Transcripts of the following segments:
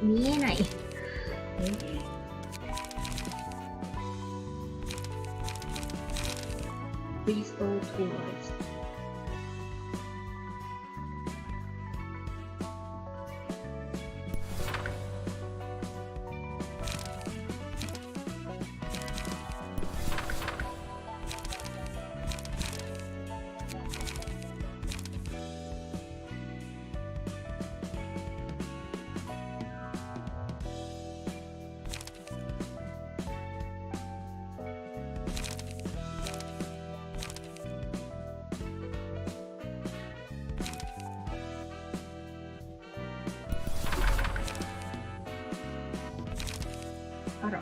見えない。Please all tours. あら。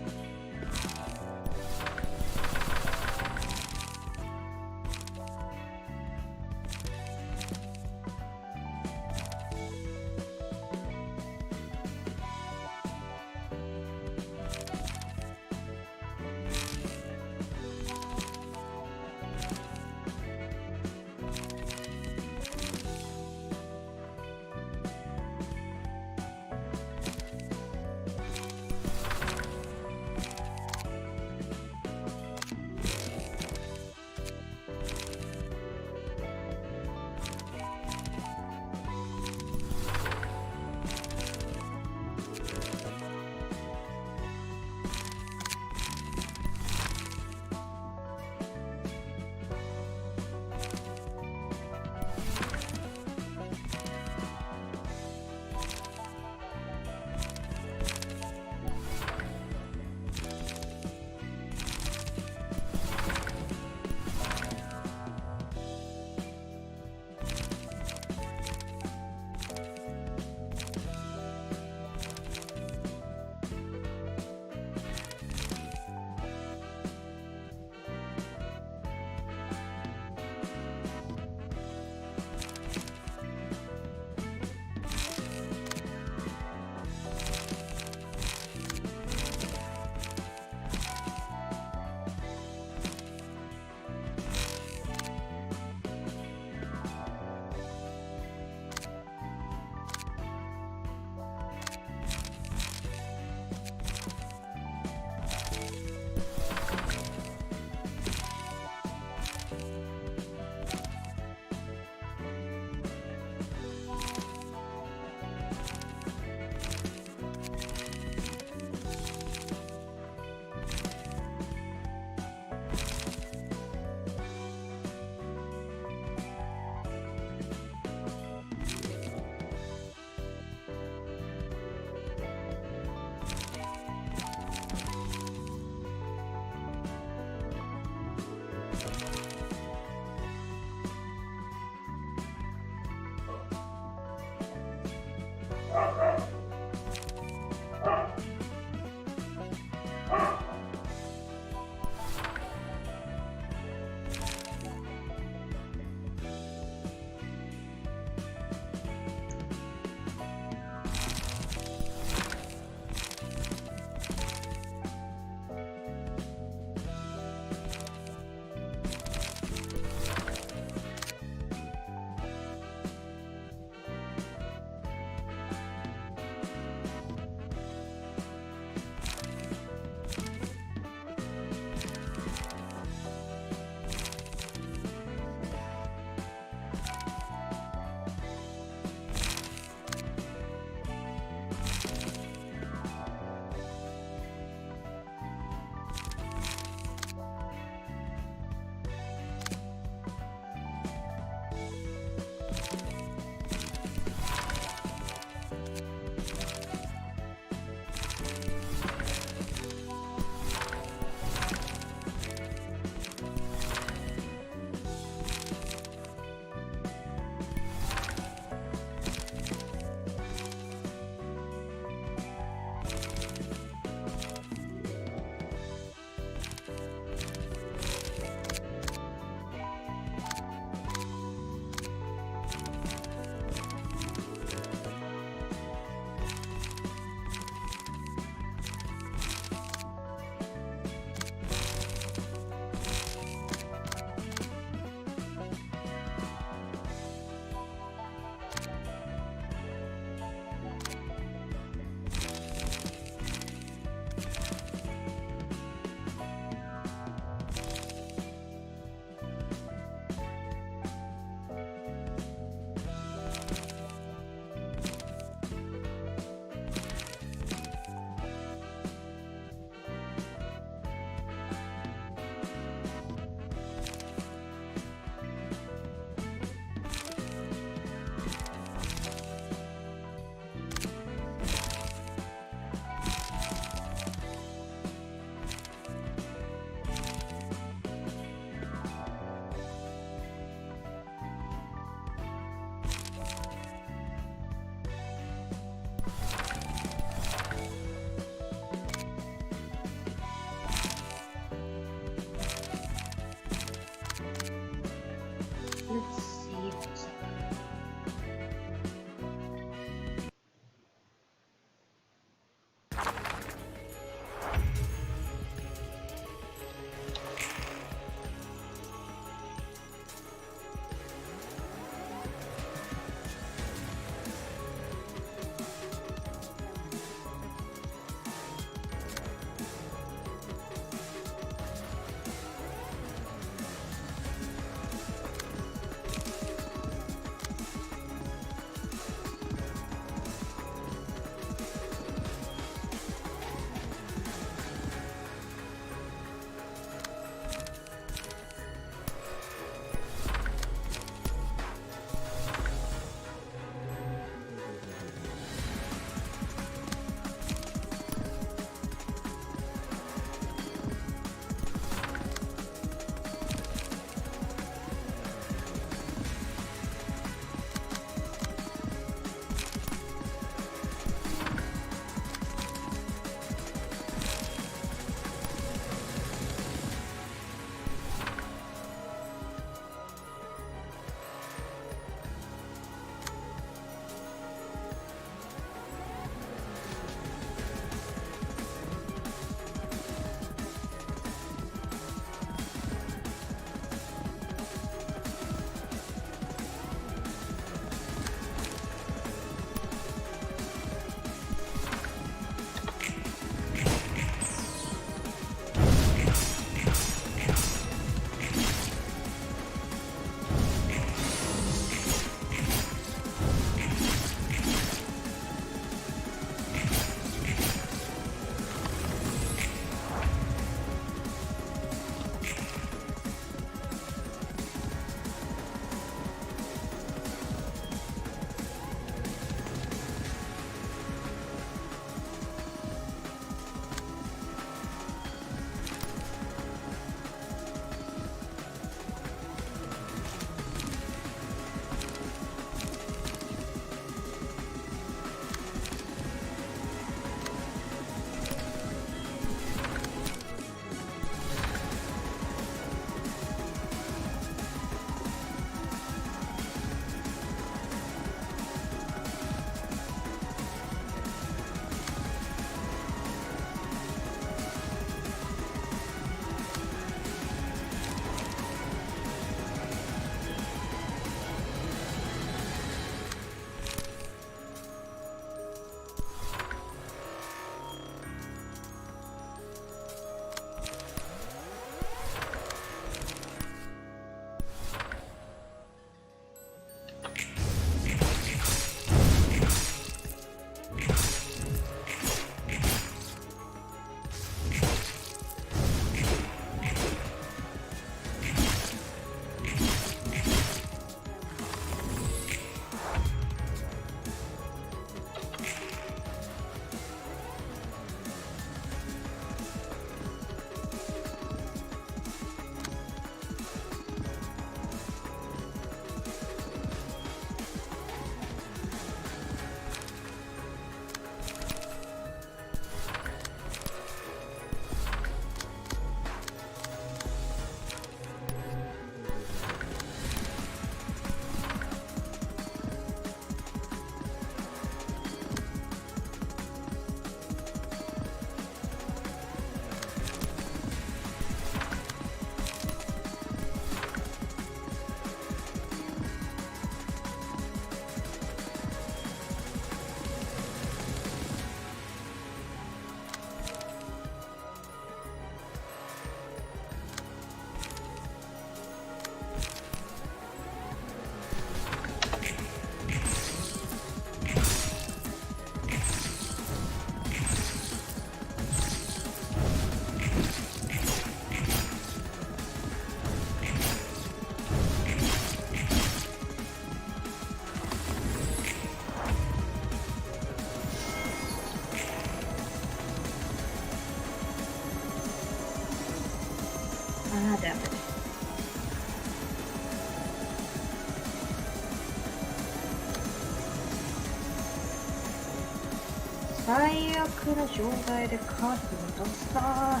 最悪な状態でカードを出した。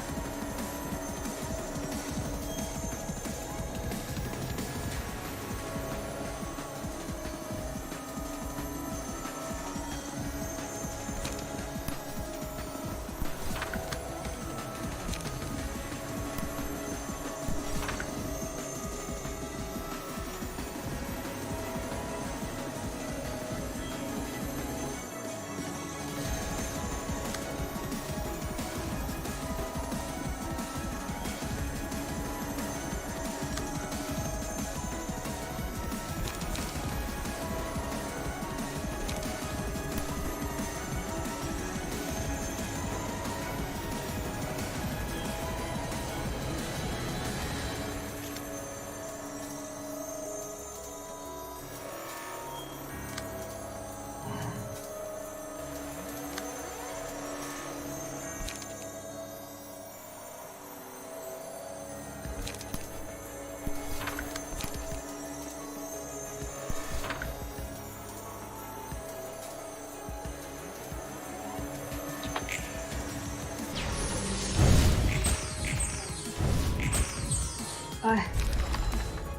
は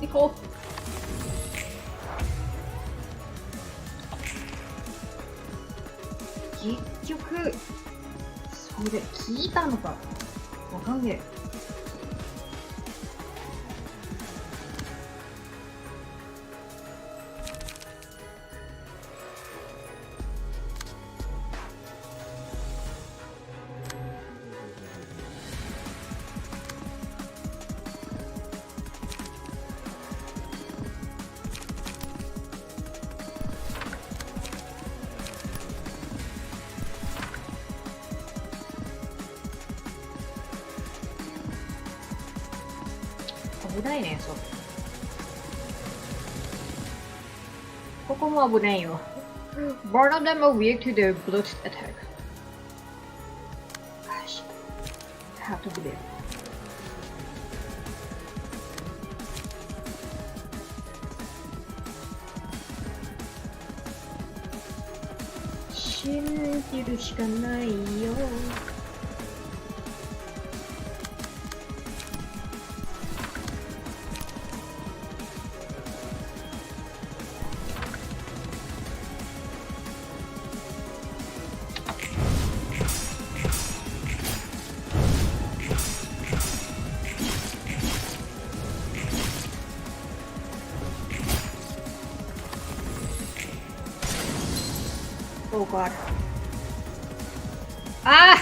い、行こう。結局それ聞いたのかわかんねえ。危ないね、そう。ここも危ないよ。Both of them are weak to the blood attack. Gosh, I have to be there. 信じるしかないよ。Oh god. ああ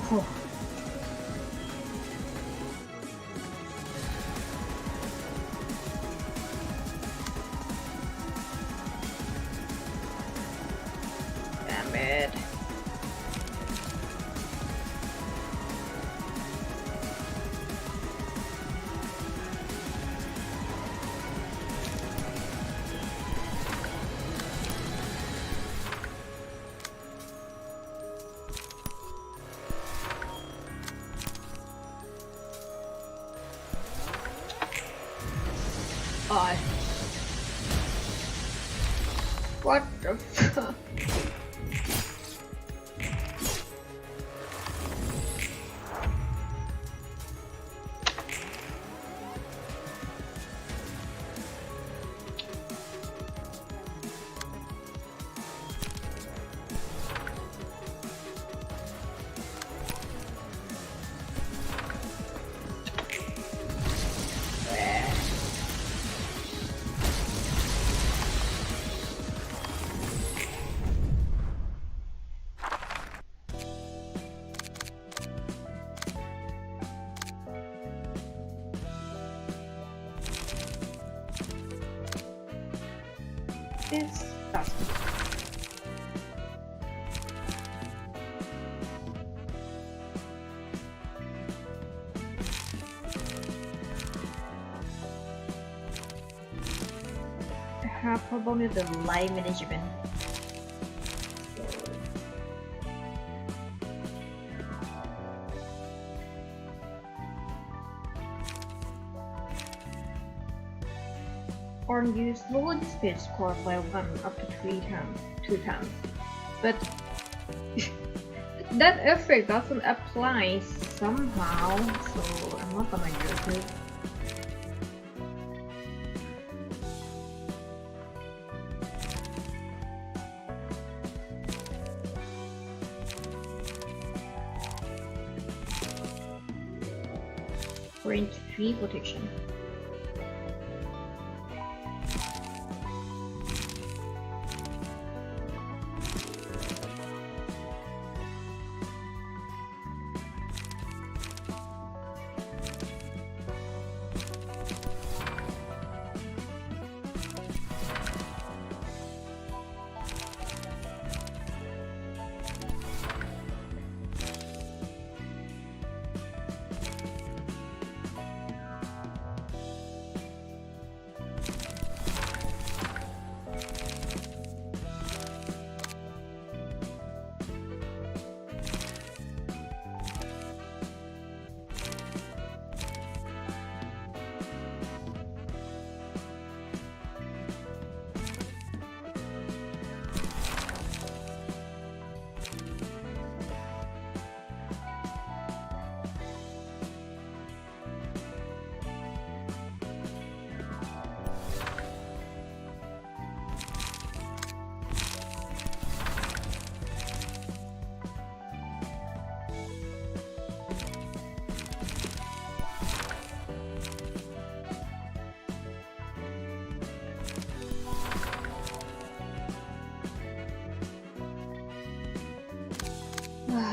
ほう。Damn it. What the fuck? This doesn't. I have problem with the light management. Or use lower the speed score by 1 up to 2 times. But that effect doesn't apply somehow, so I'm not gonna use it. Range 3 protection.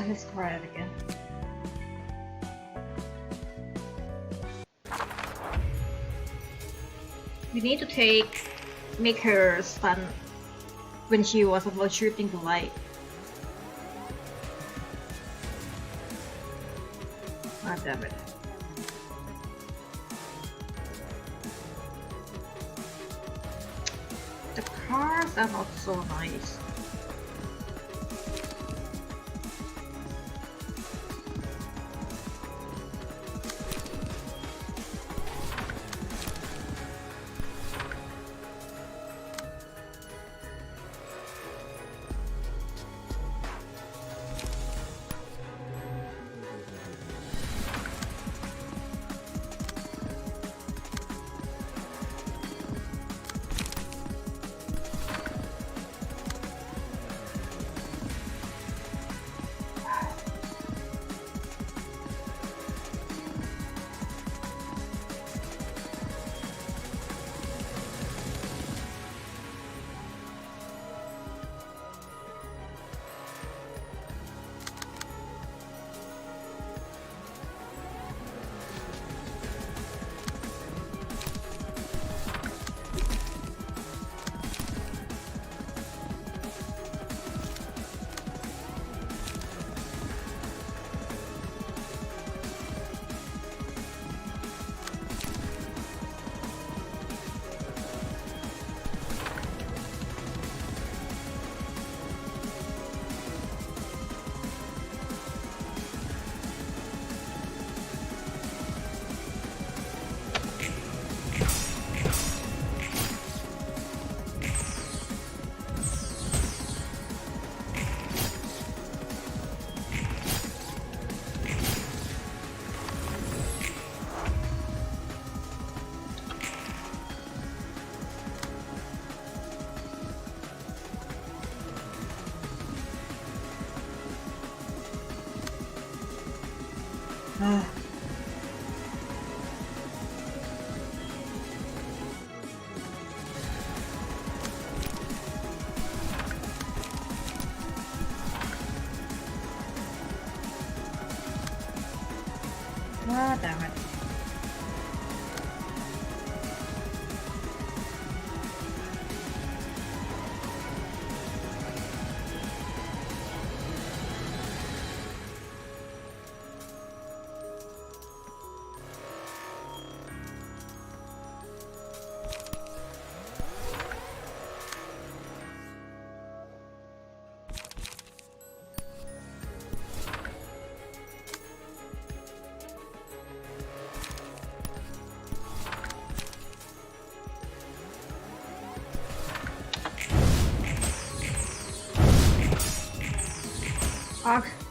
Let's try it again. We need to make her stun when she was about shooting the light. Ah, damn it. The cars are not so nice. Ah, damn it. fuck?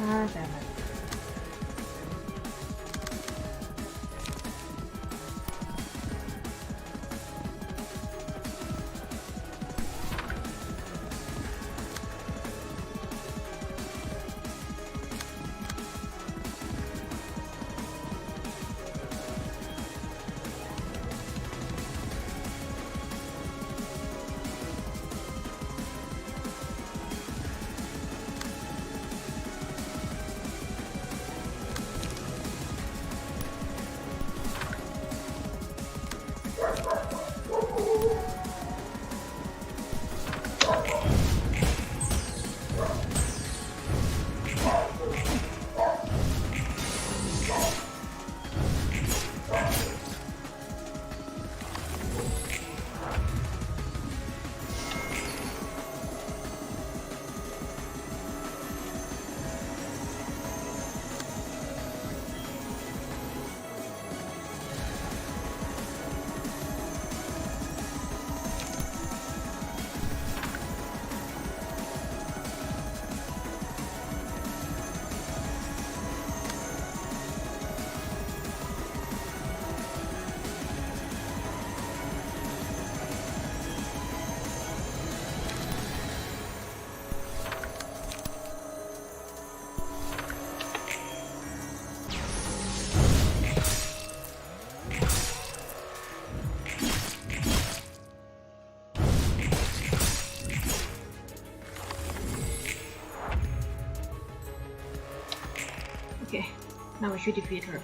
Ah, damn it. Okay, now we should defeat her.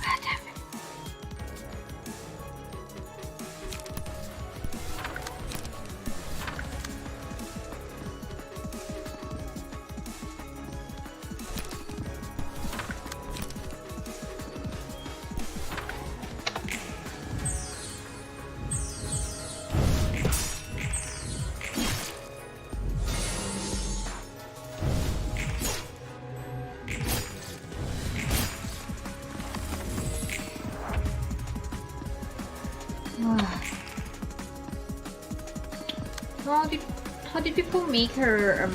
Ah, damn it. How did people make her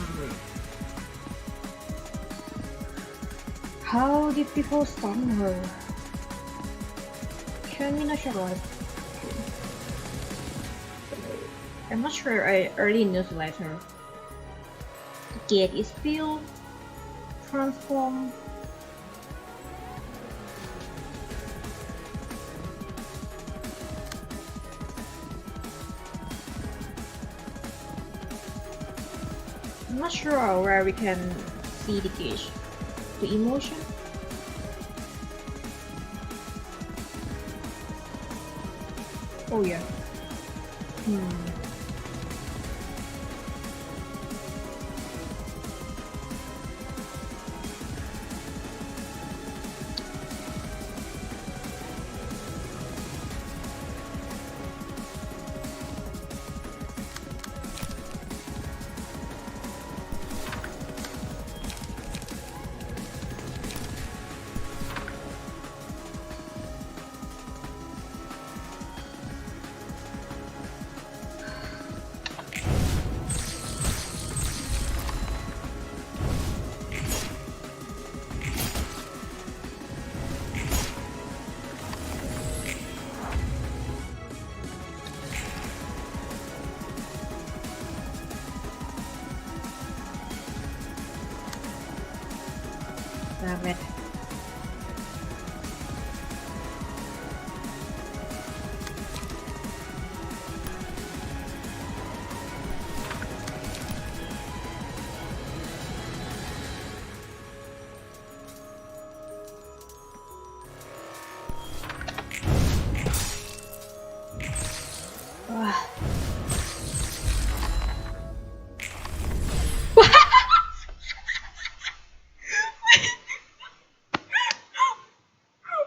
how did people stun her? I'm not sure I early newsletter. The gate is filled, transform. I'm not sure where we can see the gauge. The emotion? Oh yeah. Tiphereth.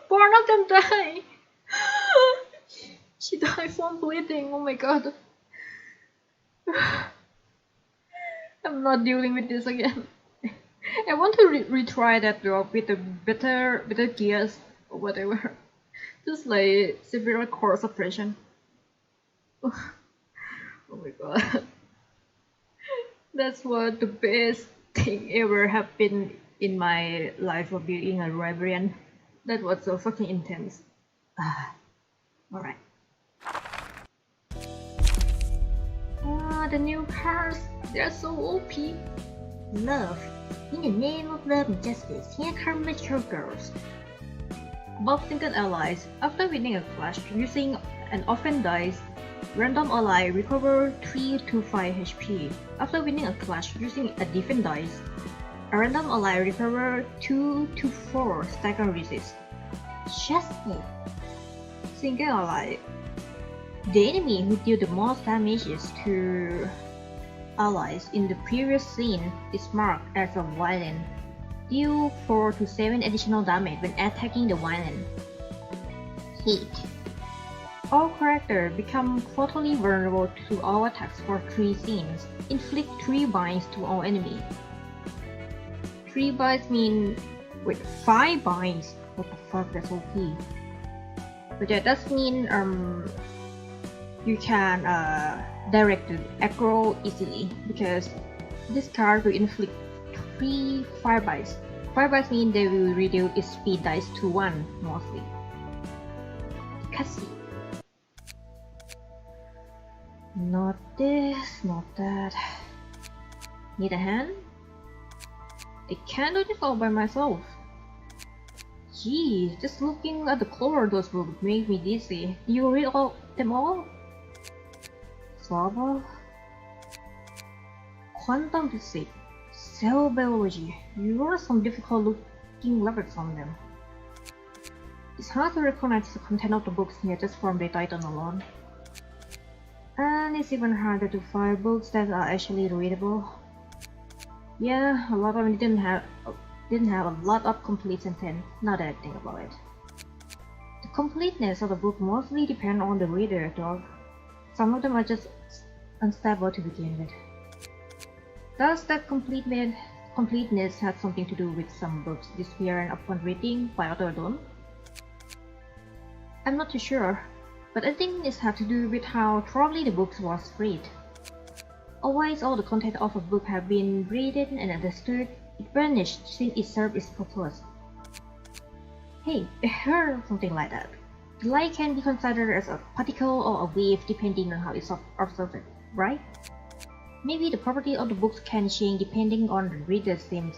Born of them die. She died from bleeding. Oh my god. I'm not dealing with this again. I want to retry that drop with a better gears or whatever. Just like severe core suppression. Oh my god. That's what the best thing ever happened in my life of being a librarian. That was so fucking intense. Alright. The new cards, they're so OP. Love. In the name of love and justice, here come mature girls. Both single allies, after winning a clash using an offense dice, random ally recover 3 to 5 HP. After winning a clash using a defense dice, a random ally recover 2 to 4 stagger resist. Just it. Single ally. The enemy who deal the most damages to allies in the previous scene is marked as a villain. Deal 4 to 7 additional damage when attacking the villain. Hit. All characters become totally vulnerable to all attacks for 3 scenes. Inflict 3 binds to all enemies. 3 binds mean... wait, 5 binds? What the fuck, that's OP. But yeah, that mean you can direct the aggro easily because this card will inflict 3 fire bites. Fire bites mean they will reduce its speed dice to 1 mostly. Cutscene. Not this, not that. Need a hand? I can't do this all by myself. Geez, just looking at the cover of those books makes me dizzy. Do you read them all? Slava? Quantum physics, cell biology. You wrote some difficult looking letters on them. It's hard to recognize the content of the books here just from the title alone. And it's even harder to find books that are actually readable. Yeah, a lot of them didn't have a lot of complete sentence, now that I think about it. The completeness of the book mostly depends on the reader, though. Some of them are just unstable to begin with. Does that completeness have something to do with some books disappearing upon reading by others don't? I'm not too sure, but I think this has to do with how thoroughly the book was read. Otherwise, all the content of a book have been read and understood. It vanished since it served its purpose. Hey, I heard something like that. The light can be considered as a particle or a wave depending on how it's observed, right? Maybe the property of the books can change depending on the reader's sense.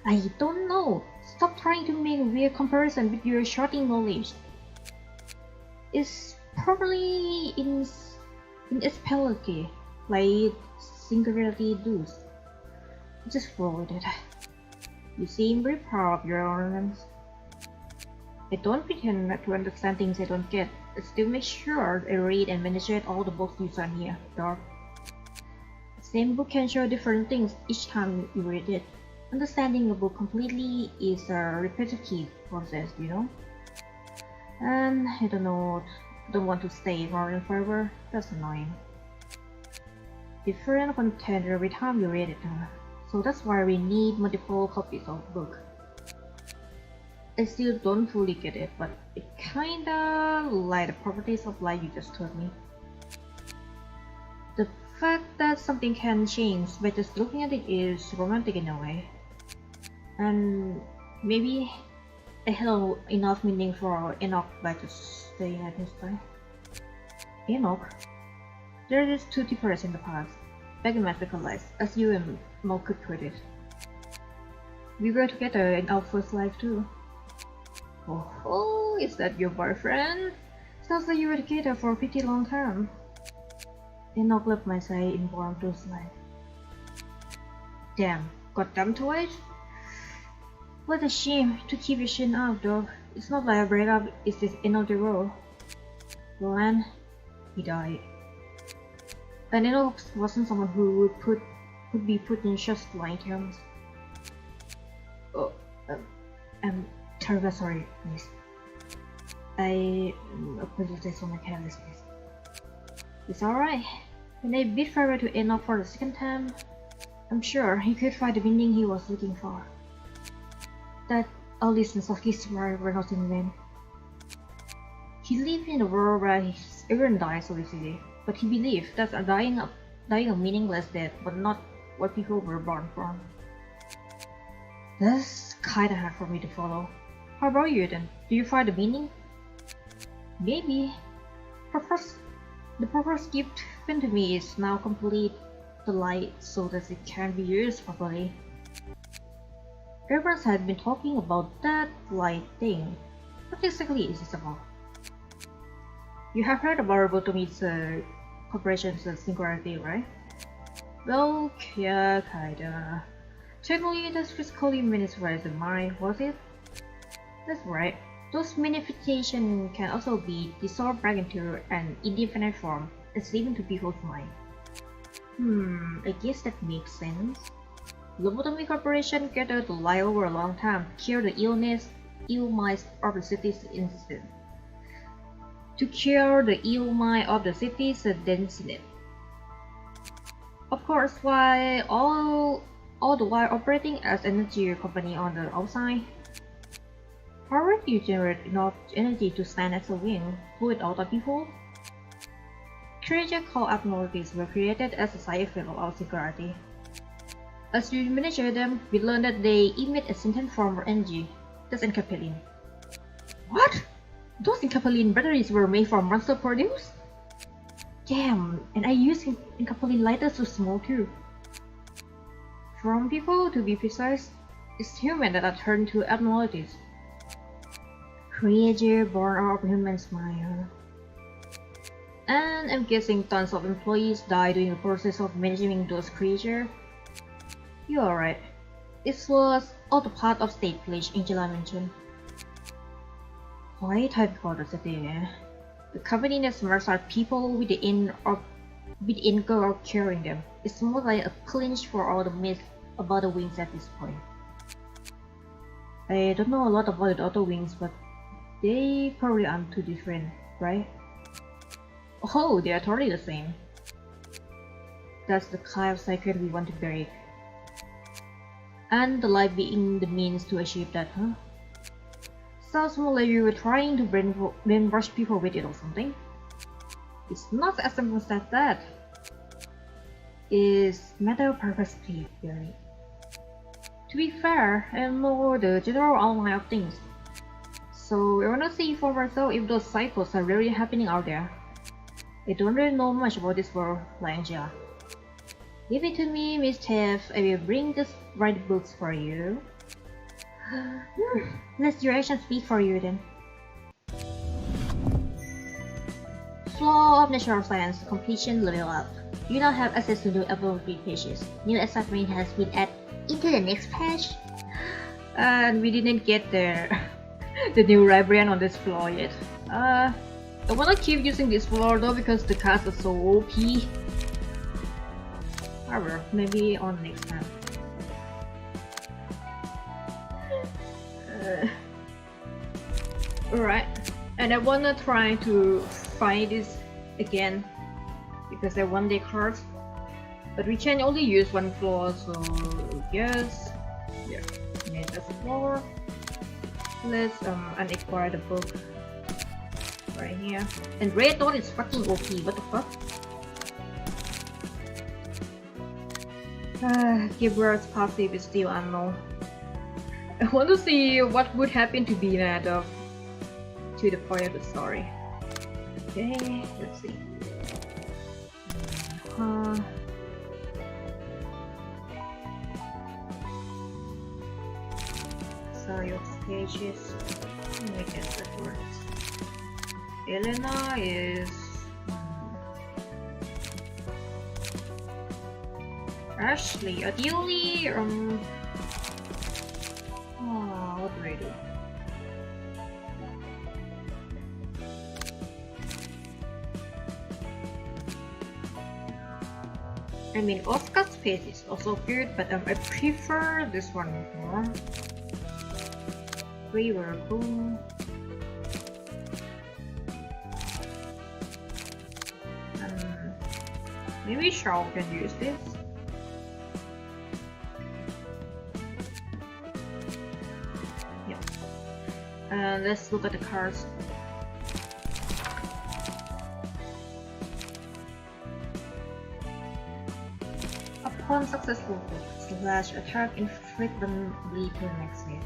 I don't know. Stop trying to make a weird comparison with your shorting knowledge. It's probably in spelling, like singularity does. Just roll with it. You seem very proud of your ornaments. I don't pretend not to understand things I don't get. I still make sure I read and manage all the books you send here, Dark. The same book can show different things each time you read it. Understanding a book completely is a repetitive process, you know? And I don't want to stay ignorant forever. That's annoying. Different content every time you read it, so that's why we need multiple copies of the book. I still don't fully get it, but it kinda like the properties of light you just told me. The fact that something can change by just looking at it is romantic in a way. And maybe I held enough meaning for Enoch by just staying at his time. Enoch? There is 2 Tiphereth in the past, back in my second life, as you and Mo could put it. We were together in our first life too. Oh, is that your boyfriend? Sounds like you were together for a pretty long time. Enoch left my side in warm to slide. Damn, got dumb to it? What a shame to keep your chin up, though. It's not like a breakup, it's the end of the road. Roland, he died. And Enoch wasn't someone who would be put in just flying terms. Oh, I'm terribly sorry, miss. I apologize for my carelessness. It's alright. When I bid farewell to Enoch for the second time, I'm sure he could find the meaning he was looking for. That all listeners of his story were not in vain. He lived in a world where everyone dies so easily, but he believed that dying a meaningless death, but not what people were born from. That's kinda hard for me to follow. How about you then? Do you find the meaning? Maybe. The purpose given to me is now complete the light so that it can be used properly. Everyone has been talking about that light thing. What exactly is this about? You have heard about Robotomy's corporation's singularity, right? Well, yeah, kinda. Technically, that's physically manifested the mind, was it? That's right. Those manifestations can also be dissolved back into an indefinite form and slipped into people's mind. I guess that makes sense. Lobotomy Corporation gathered the light over a long time to cure the ill minds of the city's incident. To cure the ill mind of the city's incident. Of course, all the while operating as an energy company on the outside. How would you generate enough energy to stand as a wing, fluid out of people? Creatures called abnormalities were created as a side effect of our singularity. As we measure them, we learn that they emit a certain form of energy. That's encapsuline. What? Those encapsuline batteries were made from monster produce? Damn, and I use encapsuline lighters to small too. From people, to be precise, it's humans that are turned to abnormalities. Creature born out of human smile. And I'm guessing tons of employees die during the process of managing those creatures. You're alright. It was all the part of state pledge Angela mentioned. Quite typical the setting, eh? The company that smarts are people with the end goal of curing them. It's more like a clinch for all the myths about the wings at this point. I don't know a lot about the other wings, but they probably aren't too different, right? Oh, they are totally the same. That's the kind of cycle we want to break. And the light being the means to achieve that, huh? Sounds more like you were trying to brainwash people with it or something. It's not as simple as that. It's matter of purpose, theory. To be fair, I don't know the general outline of things. So I wanna see for myself if those cycles are really happening out there. I don't really know much about this world, like Angela. Give it to me, Miss Tiff. I will bring the right books for you. Let your actions speak for you then. Flow of Natural Science Completion Level Up. You now have access to new available pages. New assignment has been added into the next page. And we didn't get the new librarian on this floor yet. I wanna keep using this floor though because the cast is so OP. However, maybe on next time. Alright, and I wanna try to find this again because I want the cards, but we can only use one floor, so yes, yeah, that's the floor. Let's unacquire the book right here. And red dot is fucking OP. What the fuck? Gabriel's passive is still unknown. I want to see what would happen to be that to the point of the story. Okay, let's see. your pages. Let me get that words. Elena is Ashley. Ideally, what do I do? I mean, Oscar's face is also good, but I prefer this one more. We were cool. Maybe Charles can use this. Yep. Let's look at the cards. Upon successful slash attack infrequently to the next hit.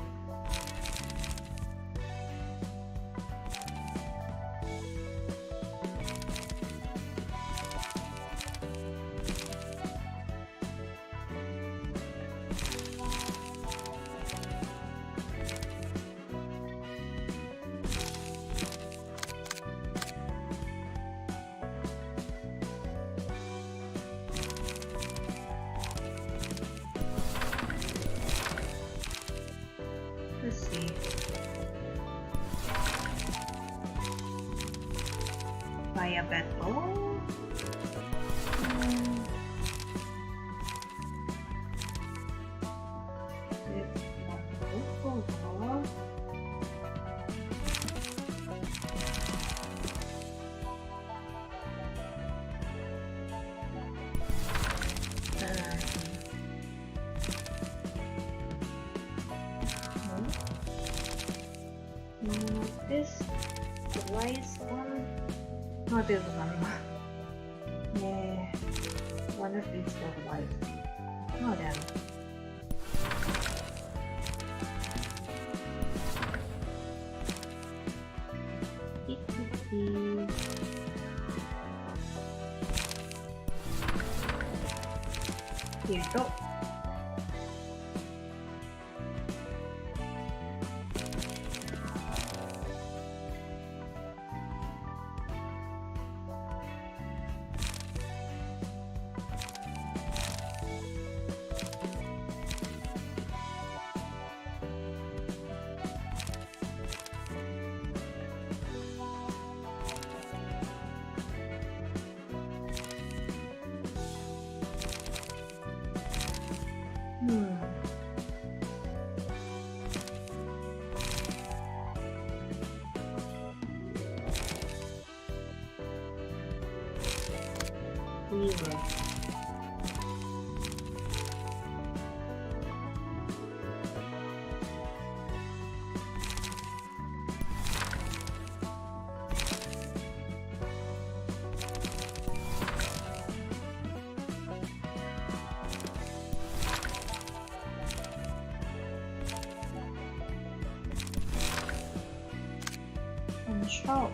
Let's see. Via battle. This device one, not this one. Yeah, one of these device. No damn. Here we go. Weaver. And shop.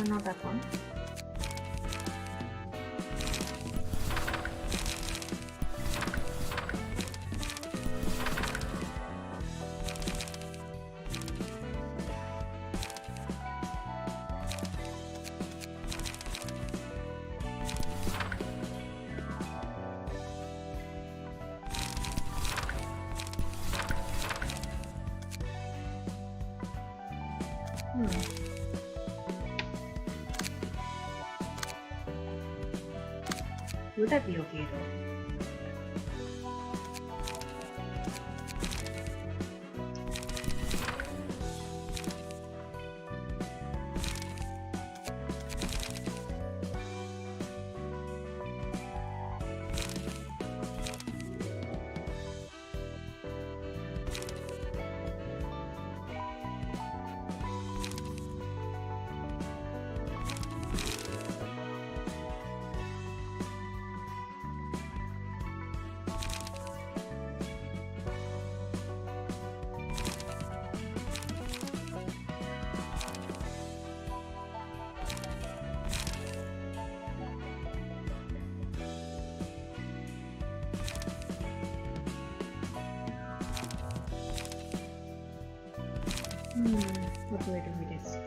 Not that one. Would that be okay though? What do I do with this?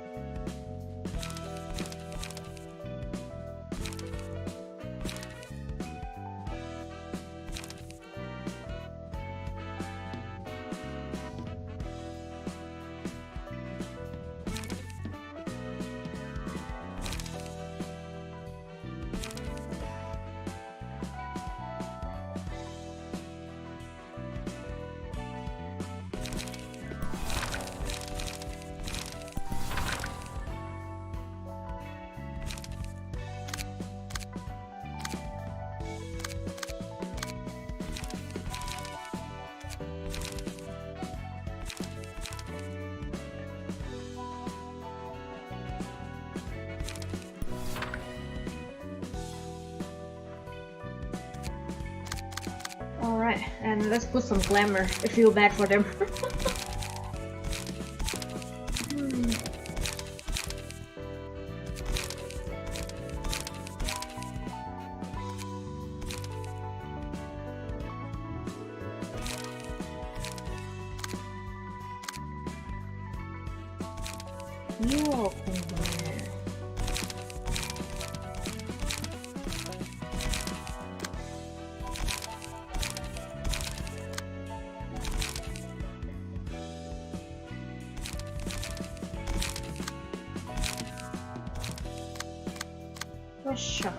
Alright, and let's put some glamour. I feel bad for them. Yo, Russia.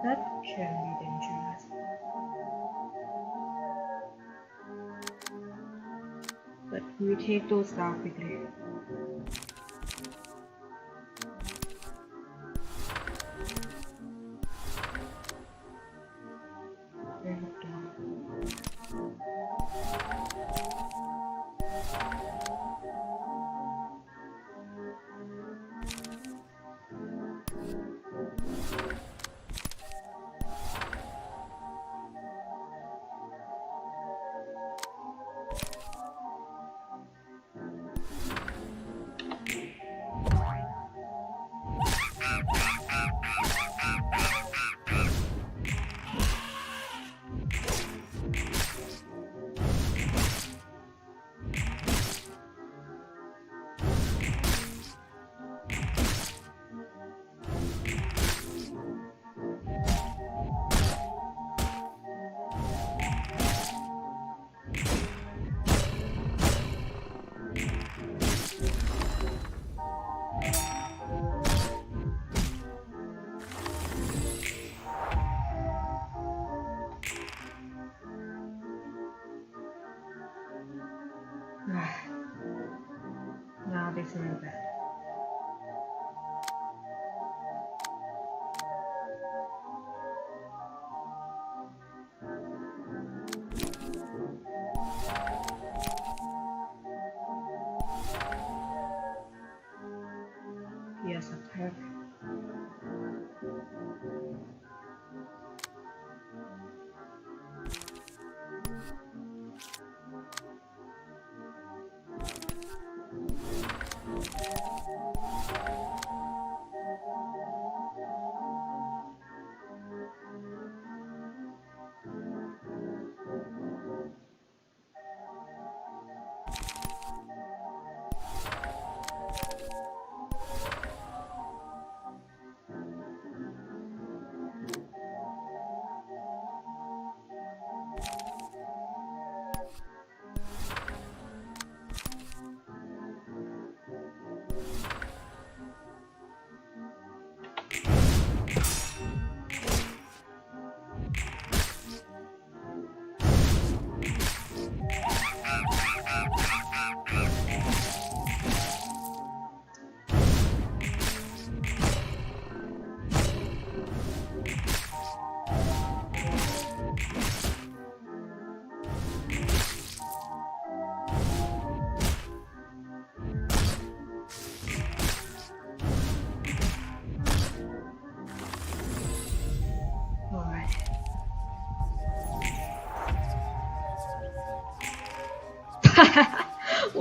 That can be dangerous. But we take those down quickly. Now this is real bad. Yes, attack.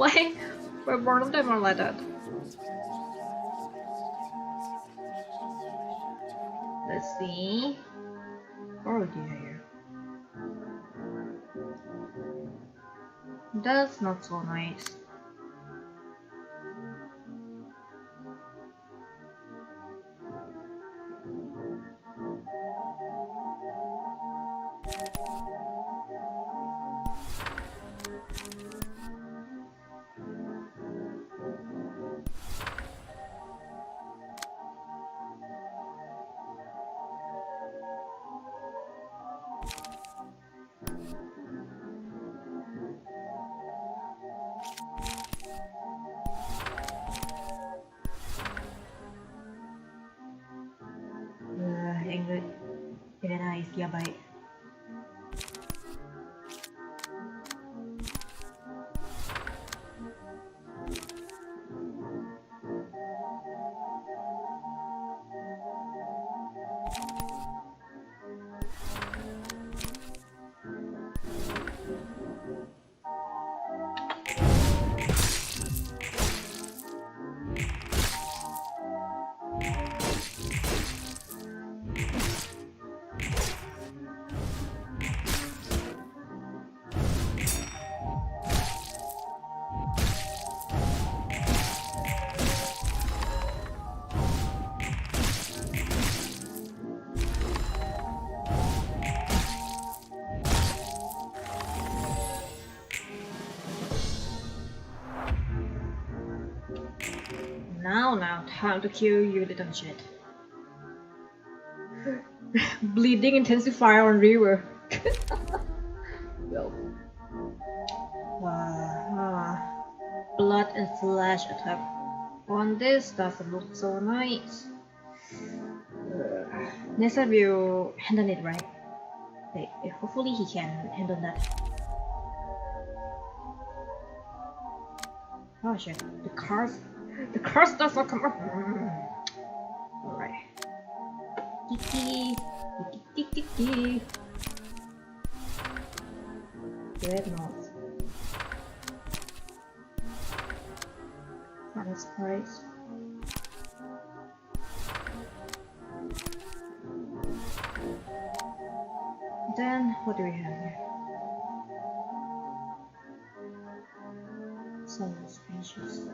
Why both of them are like that? Let's see. Oh dear. That's not so nice. English 入れないやばい。Now, time to kill you little shit. Bleeding intensify on river. Well. Blood and flash attack. On this doesn't look so nice. Nessa will handle it right. Hopefully he can handle that. Oh shit, the cars doesn't come up. Alright. Kiki. Red nose. Not a surprise. Then, what do we have here? Some species.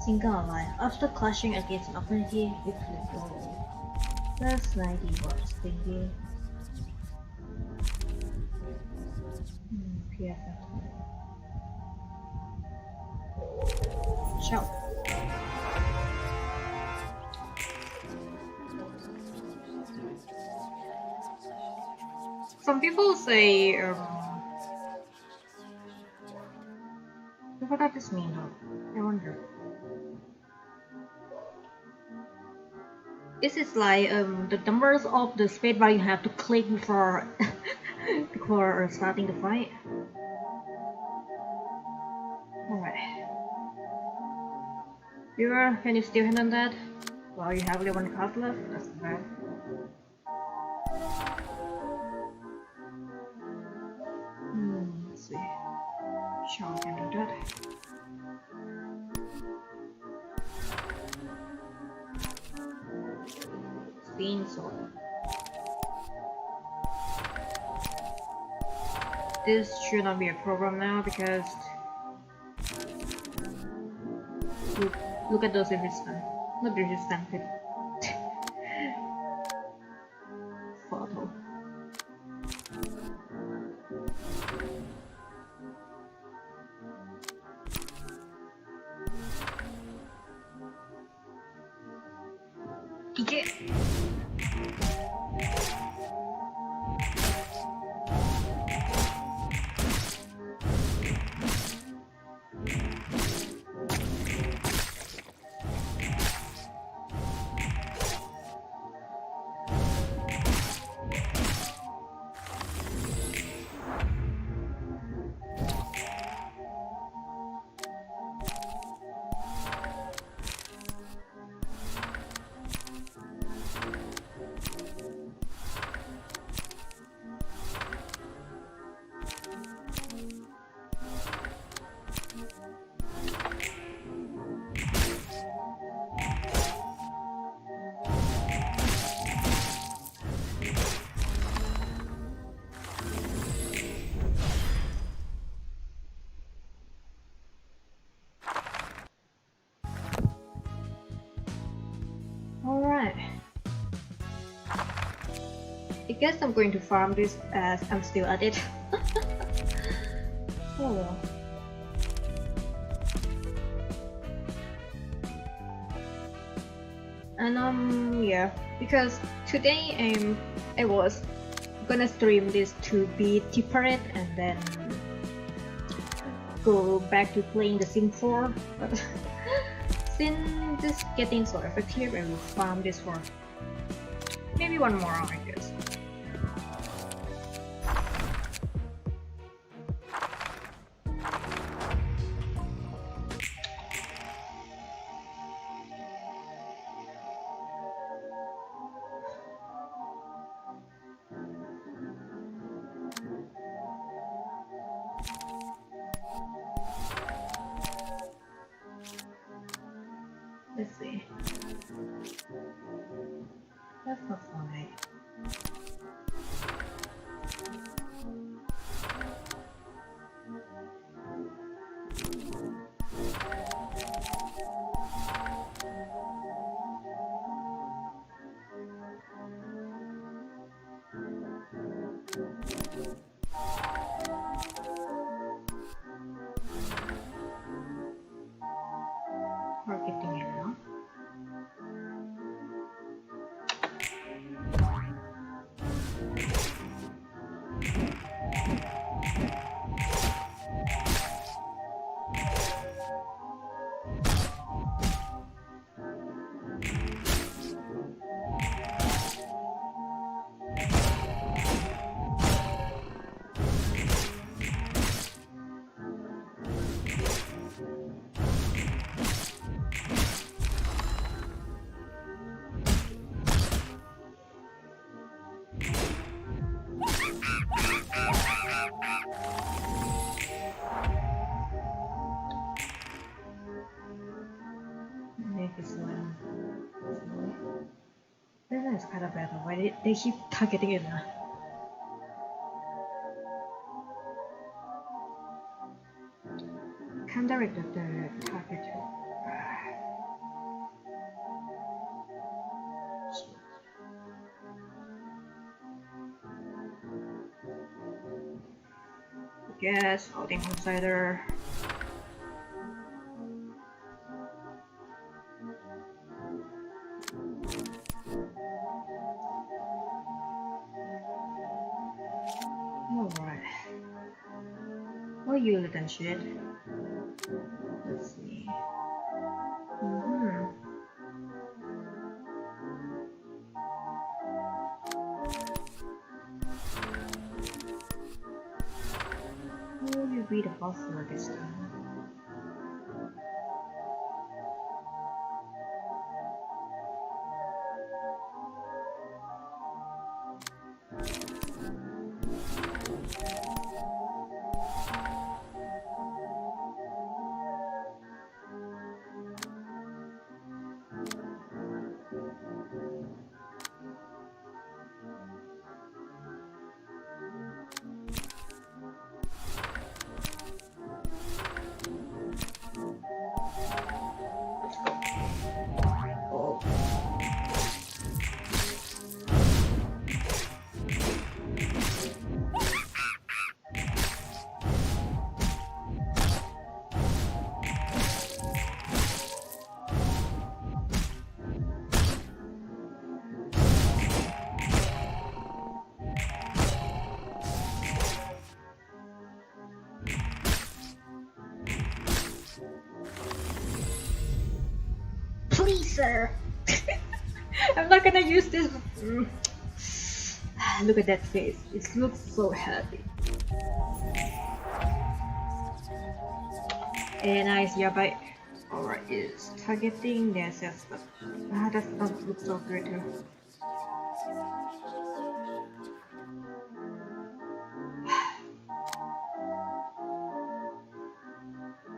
Single alive. After clashing against an opportunity with the goal. That's 90 watts thingy. PFF. Ciao. Some people say, what does this mean though? I wonder. This is like the numbers of the spacebar you have to click before before starting the fight. Alright. Viewer, can you still handle that? Well, you have only one card left. That's bad. Let's see. Sure, can do that. So this should not be a problem now because look at those resistance, not resistance, photo. Alright. I guess I'm going to farm this as I'm still at it. Oh well. And yeah, because today I was gonna stream this to beat Tiphereth and then go back to playing the Sim 4, but since this is getting so effective, I will farm this for maybe one more round, I guess. Let's see. That's not funny. Targeting it now. Make this one. This one is kind of better. Why they keep targeting it now? Can't direct the target to. Yes, holding outsider. Alright. Oh, you little shit. Let's see. Who will you be the boss for this time? Please, sir. I'm not gonna use this. Look at that face. It looks so happy. Nice, yeah, but alright, it's targeting their cells, but that doesn't look so good too.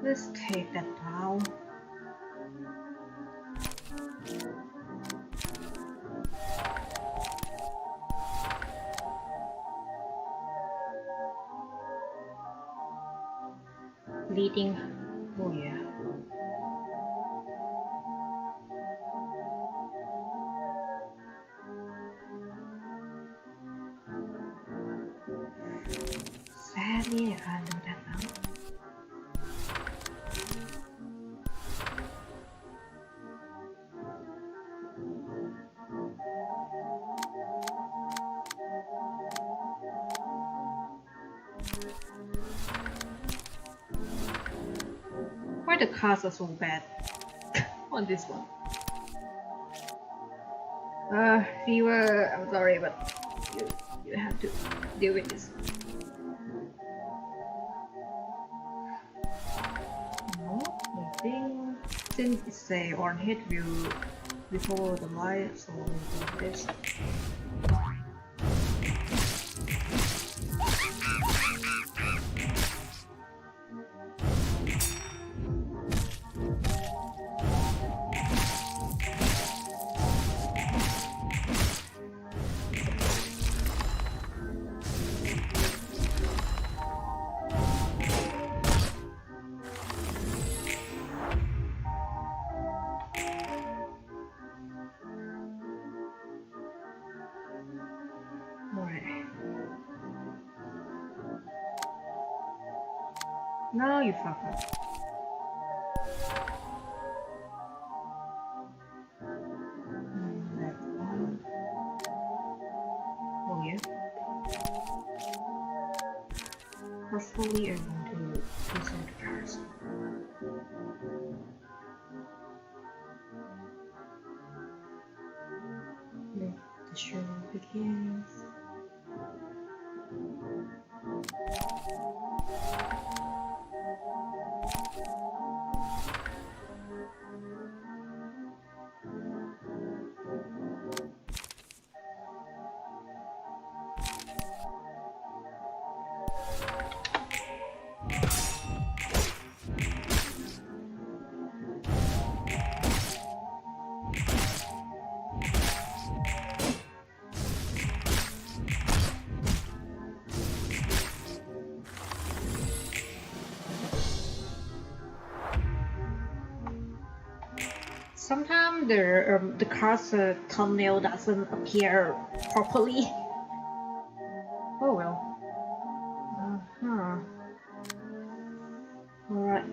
Let's take that down. Leading. Oh yeah. Sadly, I can't do that now. Why the cars are so bad on this one? Fever, I'm sorry, but you have to deal with this. No, I think since it's a on hit view before the light, so we'll do this. Now you fuck up. That's one. Oh yeah. Hopefully I'm going to present the cars. Let the show begins. Sometimes the car's thumbnail doesn't appear properly. Oh well. Alright.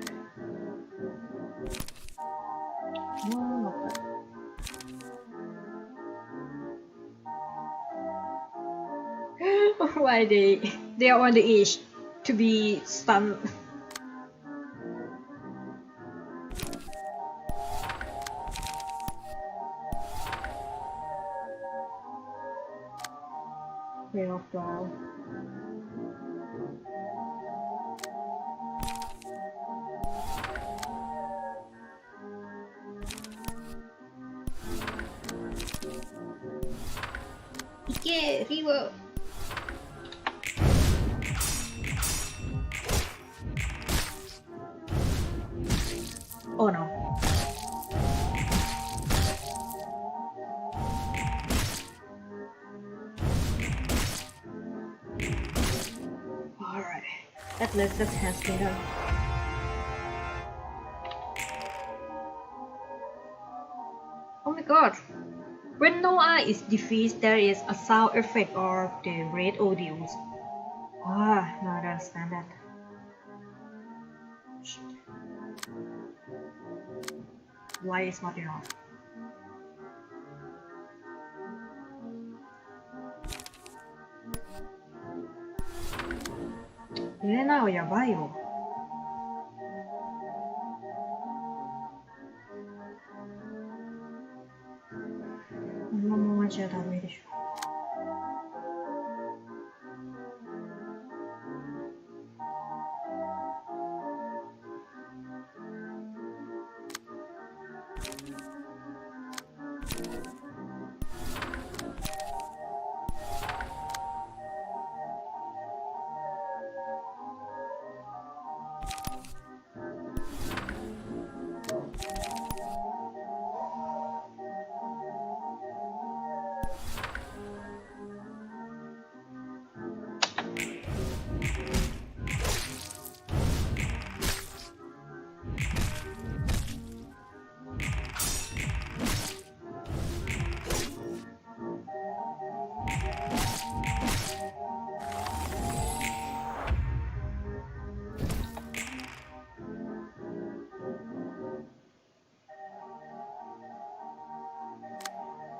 No, not that. Why they are on the edge to be stunned. Way off ball. Ike, Rivo. Oh no. Alright, at least that has been done. Oh my god! When Noah is defeated, there is a sound effect of the red audios. Ah, now I understand that. Shit. Light is not enough. Nowやばいよ。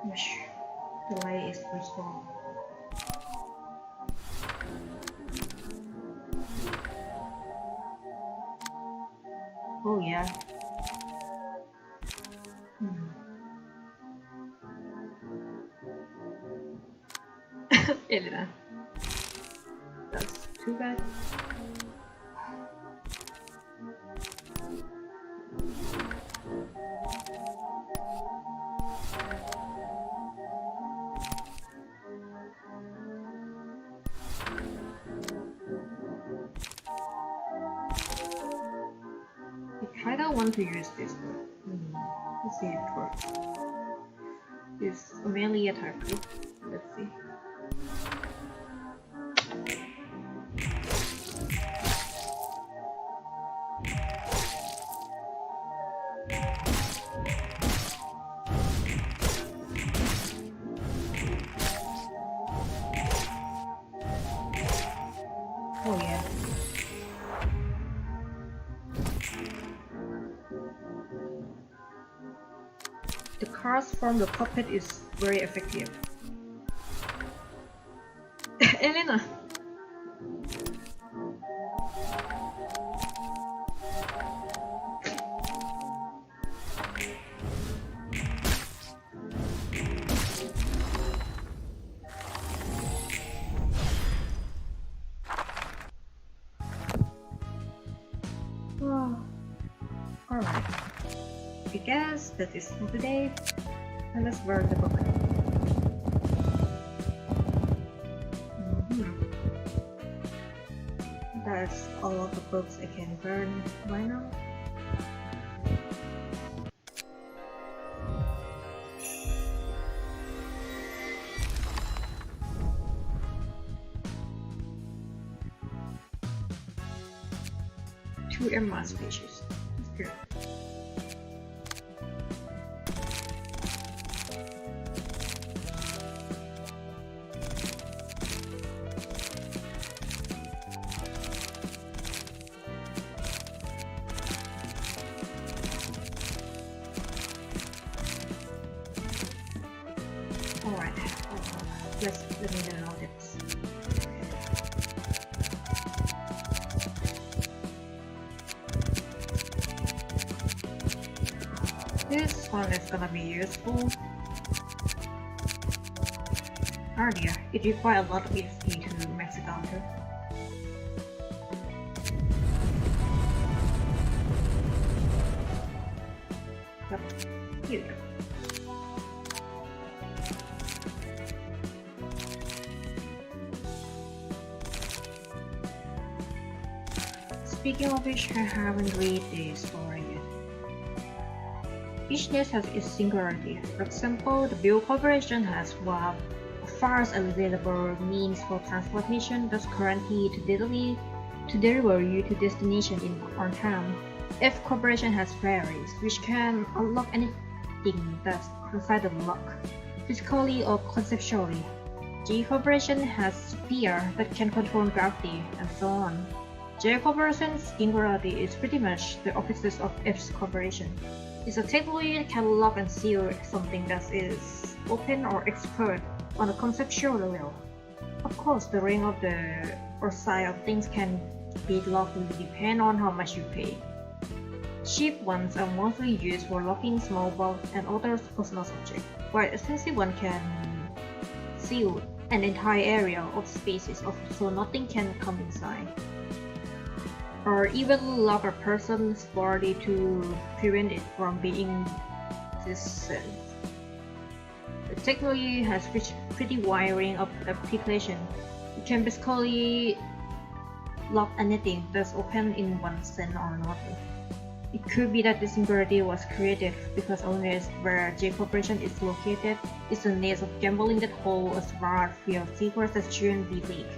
Gosh, the light is too strong. Oh yeah. Elena. That's too bad. I don't want to use this, but let's see if it works. It's mainly a typo. Let's see. Oh yeah. The cars from the puppet is very effective. Elena! Oh. Alright. I guess that is for today. And let's burn the book. That's all of the books I can burn right now. Two MS pages. That's good. Alright, let me know this. This one is gonna be useful. Oh dear, it requires a lot of XP to max it out to. Yep, here we go. Speaking of which, I haven't read the story yet. Each nest has its singularity. For example, the Build Corporation has one fast and available means for transportation that's guaranteed to deliver you to destination on time. F Corporation has fairies, which can unlock anything that's outside the lock, physically or conceptually. G Corporation has sphere that can control gravity, and so on. J Corporation's singularity is pretty much the opposite of F's corporation. It's a technology that can lock and seal something that is open or expert on a conceptual level. Of course, the range of the or size of things can be locked will depend on how much you pay. Cheap ones are mostly used for locking small bulks and other personal subjects, while expensive ones can seal an entire area of spaces so nothing can come inside, or even lock a person's body to prevent it from being existent. The technology has pretty wide range of application. It can basically lock anything that's open in one sense or another. It could be that this impurity was created because owners where J Corporation is located is a nest of gambling that holds a large field of secrets that shouldn't be leaked.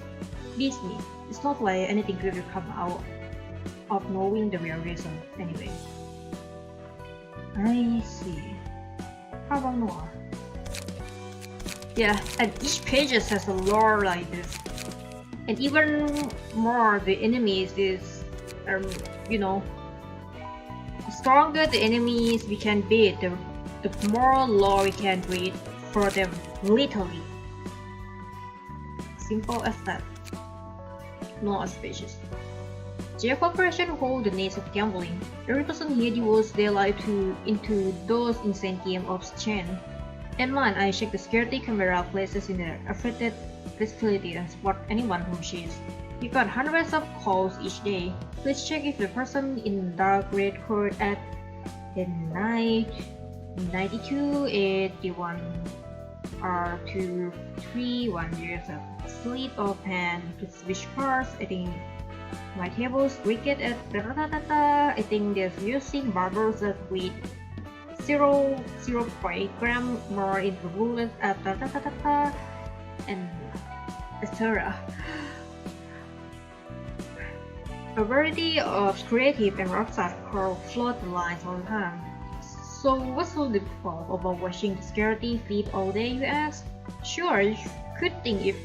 Disney, it's not like anything good will come out of knowing the real reason anyway. I see. How about more? Yeah, and each page has a lore like this. And even more, the enemies is, the stronger the enemies we can beat, the more lore we can read for them, literally. Simple as that. No auspicious. J Corporation hold the nest of gambling. Every person here devotes their life into those insane games of chance. At night, I check the security camera places in the affected facility and spot anyone who cheats. We got hundreds of calls each day. Please check if the person in dark red coat at 9281 or 231 years of sleep offhand to switch cars. I think my table's wicked at I think they're using barbers that with 0.8 gram more in the bullet at and etc. A variety of creative and websites called float the lines all the time. So what's so difficult about watching the security feed all day, you ask? Sure, you could think if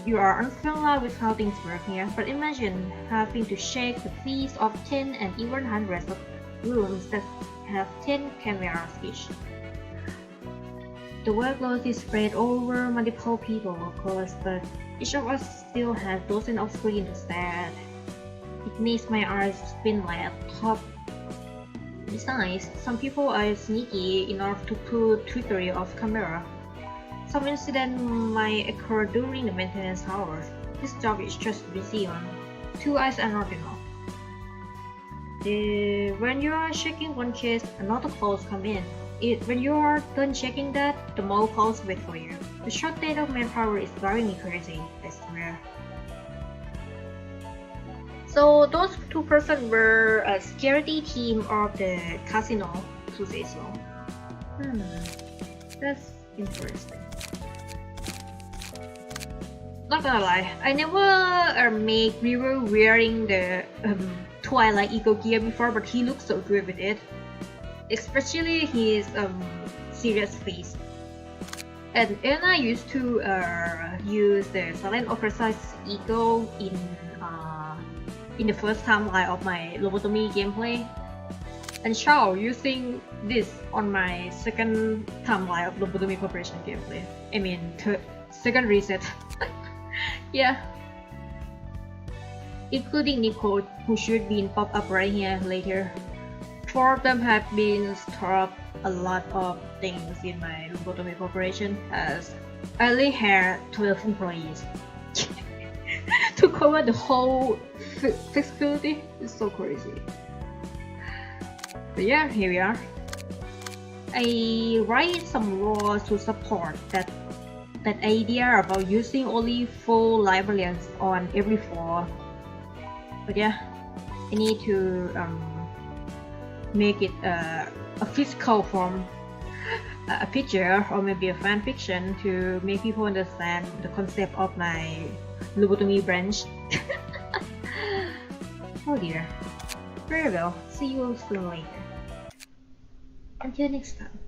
you are unfamiliar with how things work here, but imagine having to check the feeds of 10 and even hundreds of rooms that have 10 cameras each. The workload is spread over multiple people, of course, but each of us still has dozens of screens to stare at. It makes my eyes spin like a top. Besides, some people are sneaky enough to put trickery off camera. Some incident might occur during the maintenance hours. This job is just busy on. 2 eyes are not enough. When you are checking one case, another calls come in. When you are done checking that, the more calls wait for you. The shortage of manpower is driving me crazy, I swear. So those two persons were a security team of the casino, to say so. That's interesting. Not gonna lie, I never make River wearing the Twilight Eagle gear before, but he looks so good with it. Especially his serious face. And Anna used to use the silent oversized eagle in the first timeline of my lobotomy gameplay, and Shao using this on my second timeline of lobotomy corporation gameplay. I mean, second reset. Yeah. Including Nicole, who should be pop up right here later. 4 of them have been stopped a lot of things in my lobotomy corporation, as I only had 12 employees to cover the whole facility. It's so crazy. But yeah, here we are. I write some laws to support that idea about using only 4 librarians on every floor. But yeah, I need to make it a physical form, a picture, or maybe a fan fiction to make people understand the concept of my lobotomy branch. Oh dear. Very well. See you soon later. Until next time.